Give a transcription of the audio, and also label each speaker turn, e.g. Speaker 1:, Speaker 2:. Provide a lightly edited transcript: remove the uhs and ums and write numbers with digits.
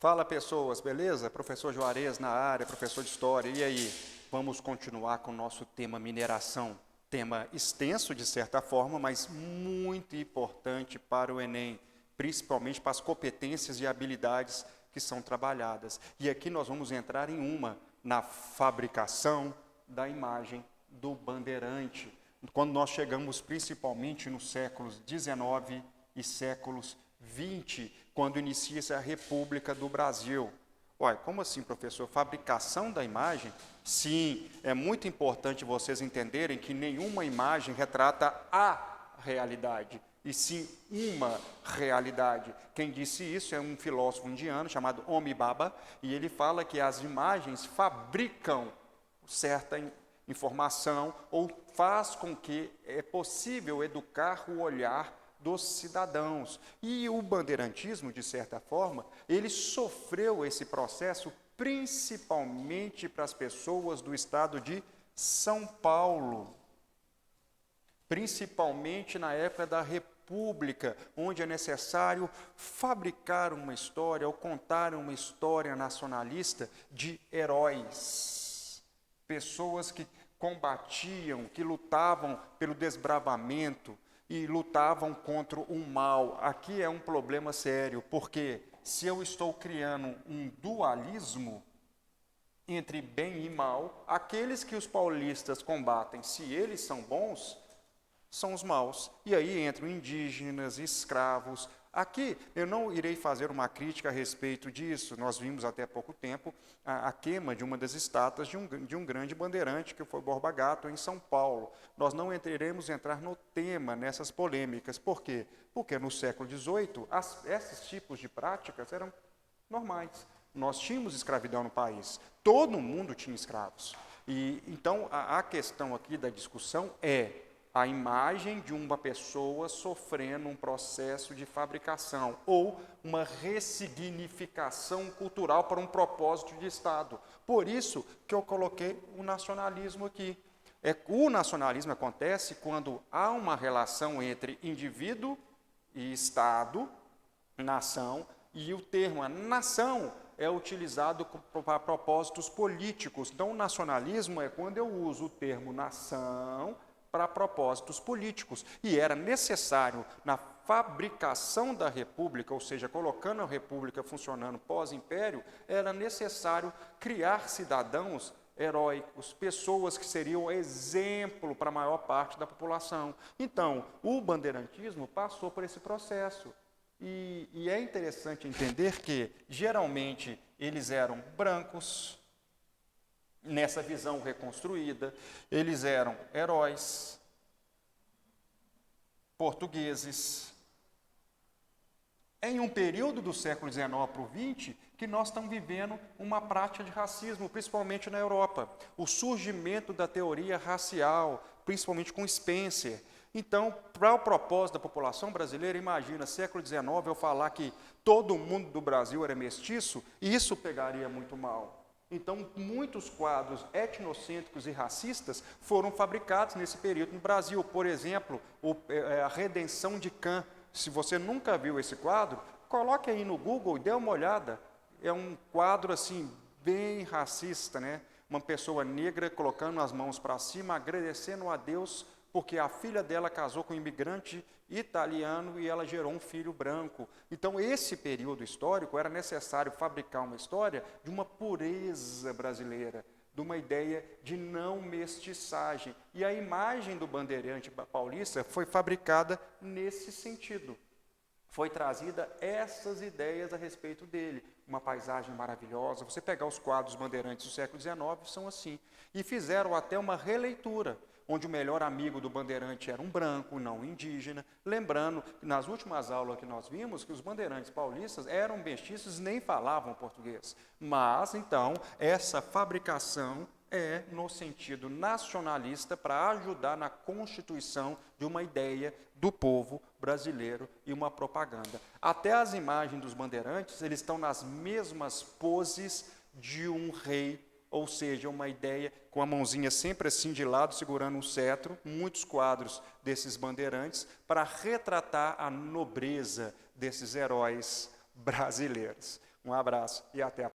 Speaker 1: Fala pessoas, beleza? Professor Juarez na área, professor de História, e aí? Vamos continuar com o nosso tema mineração. Tema extenso de certa forma, mas muito importante para o Enem, principalmente para as competências e habilidades que são trabalhadas. E aqui nós vamos entrar em uma, na fabricação da imagem do bandeirante. Quando nós chegamos principalmente nos séculos XIX e séculos XX, quando inicia-se a República do Brasil. Uai, como assim, professor? Fabricação da imagem? Sim, é muito importante vocês entenderem que nenhuma imagem retrata a realidade, e sim uma realidade. Quem disse isso é um filósofo indiano chamado Homi Bhabha, e ele fala que as imagens fabricam certa informação ou faz com que é possível educar o olhar dos cidadãos. E o bandeirantismo, de certa forma, ele sofreu esse processo principalmente para as pessoas do estado de São Paulo, principalmente na época da República, onde é necessário fabricar uma história ou contar uma história nacionalista de heróis, pessoas que combatiam, que lutavam pelo desbravamento, e lutavam contra o mal. Aqui é um problema sério, porque se eu estou criando um dualismo entre bem e mal, aqueles que os paulistas combatem, se eles são bons, são os maus. E aí entram indígenas, escravos. Aqui eu não irei fazer uma crítica a respeito disso. Nós vimos até pouco tempo a queima de uma das estátuas de um grande bandeirante, que foi Borba Gato, em São Paulo. Nós não iremos entrar no tema, nessas polêmicas. Por quê? Porque no século XVIII, esses tipos de práticas eram normais. Nós tínhamos escravidão no país. Todo mundo tinha escravos. E então a questão aqui da discussão é a imagem de uma pessoa sofrendo um processo de fabricação ou uma ressignificação cultural para um propósito de Estado. Por isso que eu coloquei o nacionalismo aqui. O nacionalismo acontece quando há uma relação entre indivíduo e Estado, nação, e o termo nação é utilizado para propósitos políticos. Então, o nacionalismo é quando eu uso o termo nação para propósitos políticos. E era necessário, na fabricação da República, ou seja, colocando a República funcionando pós-império, era necessário criar cidadãos heróicos, pessoas que seriam exemplo para a maior parte da população. Então, o bandeirantismo passou por esse processo. E é interessante entender que, geralmente, eles eram brancos, nessa visão reconstruída, eles eram heróis, portugueses. Em um período do século XIX para o XX, que nós estamos vivendo uma prática de racismo, principalmente na Europa. O surgimento da teoria racial, principalmente com Spencer. Então, para o propósito da população brasileira, imagina, século XIX, eu falar que todo mundo do Brasil era mestiço, isso pegaria muito mal. Então, muitos quadros etnocêntricos e racistas foram fabricados nesse período no Brasil. Por exemplo, a Redenção de Cã. Se você nunca viu esse quadro, coloque aí no Google e dê uma olhada. É um quadro assim bem racista, né? Uma pessoa negra colocando as mãos para cima, agradecendo a Deus porque a filha dela casou com um imigrante italiano e ela gerou um filho branco. Então, esse período histórico era necessário fabricar uma história de uma pureza brasileira, de uma ideia de não mestiçagem. E a imagem do bandeirante paulista foi fabricada nesse sentido. Foi trazida essas ideias a respeito dele. Uma paisagem maravilhosa. Você pegar os quadros bandeirantes do século XIX, são assim. E fizeram até uma releitura, onde o melhor amigo do bandeirante era um branco, não um indígena. Lembrando que nas últimas aulas que nós vimos, que os bandeirantes paulistas eram mestiços e nem falavam português. Mas, então, essa fabricação é no sentido nacionalista para ajudar na constituição de uma ideia do povo brasileiro e uma propaganda. Até as imagens dos bandeirantes, eles estão nas mesmas poses de um rei, ou seja, uma ideia com a mãozinha sempre assim de lado, segurando um cetro, muitos quadros desses bandeirantes, para retratar a nobreza desses heróis brasileiros. Um abraço e até a